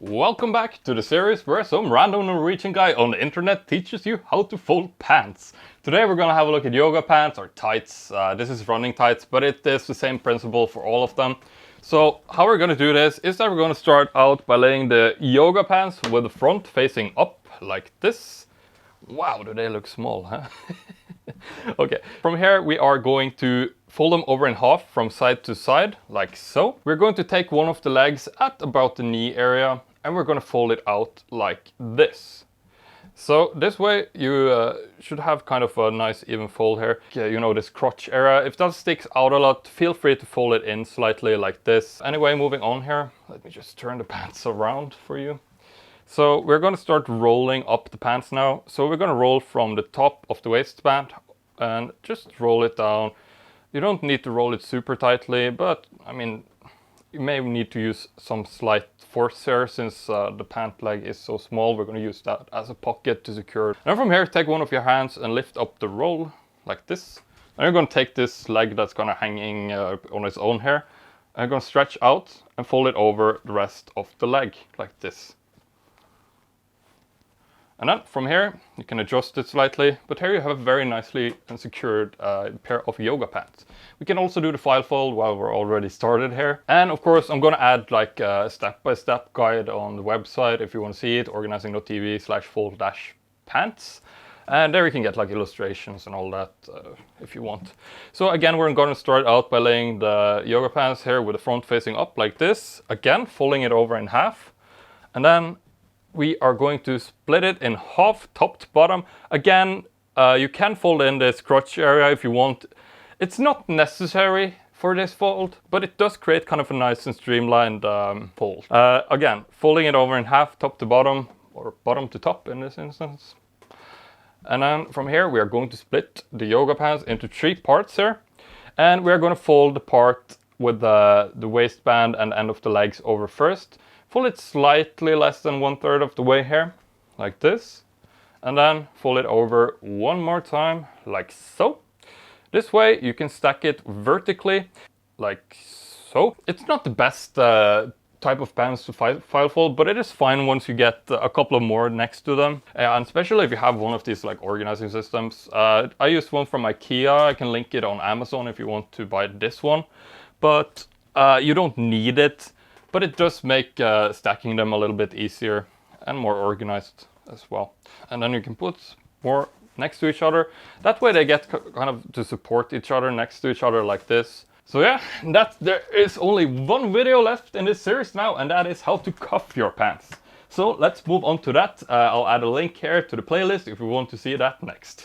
Welcome back to the series where some random Norwegian guy on the internet teaches you how to fold pants. Today we're gonna have a look at yoga pants or tights. This is running tights, but it is the same principle for all of them. So how we're gonna do this is that we're gonna start out by laying the yoga pants with the front facing up like this. Wow, do they look small, huh? Okay, from here we are going to fold them over in half from side to side, like so. We're going to take one of the legs at about the knee area and we're going to fold it out like this. So this way you should have kind of a nice even fold here. Yeah, you know, this crotch area. If that sticks out a lot, feel free to fold it in slightly like this. Anyway, moving on here, let me just turn the pants around for you. So we're going to start rolling up the pants now. So we're going to roll from the top of the waistband and just roll it down. You don't need to roll it super tightly, but I mean, you may need to use some slight force here since the pant leg is so small. We're going to use that as a pocket to secure it. And from here, take one of your hands and lift up the roll like this. And you're going to take this leg that's kind of hanging on its own here. And you're going to stretch out and fold it over the rest of the leg like this. And then from here, you can adjust it slightly, but here you have a very nicely and secured pair of yoga pants. We can also do the file fold while we're already started here. And of course, I'm gonna add like a step-by-step guide on the website if you want to see it, organizing.tv/fold-pants. And there you can get like illustrations and all that if you want. So again, we're gonna start out by laying the yoga pants here with the front facing up like this. Again, folding it over in half. And then we are going to split it in half, top to bottom. Again, you can fold in this crotch area if you want. It's not necessary for this fold, but it does create kind of a nice and streamlined fold. Again, folding it over in half, top to bottom, or bottom to top in this instance. And then from here, we are going to split the yoga pants into 3 parts here. And we're going to fold the part with the waistband and end of the legs over first. Fold it slightly less than 1/3 of the way here, like this. And then fold it over one more time, like so. This way you can stack it vertically, like so. It's not the best type of pants to file fold, but it is fine once you get a couple of more next to them. And especially if you have one of these like organizing systems. I used one from IKEA. I can link it on Amazon if you want to buy this one. But you don't need it. But it does make stacking them a little bit easier and more organized as well. And then you can put more next to each other. That way they get kind of to support each other next to each other like this. So yeah, there is only one video left in this series now, and that is how to cuff your pants. So let's move on to that. I'll add a link here to the playlist if you want to see that next.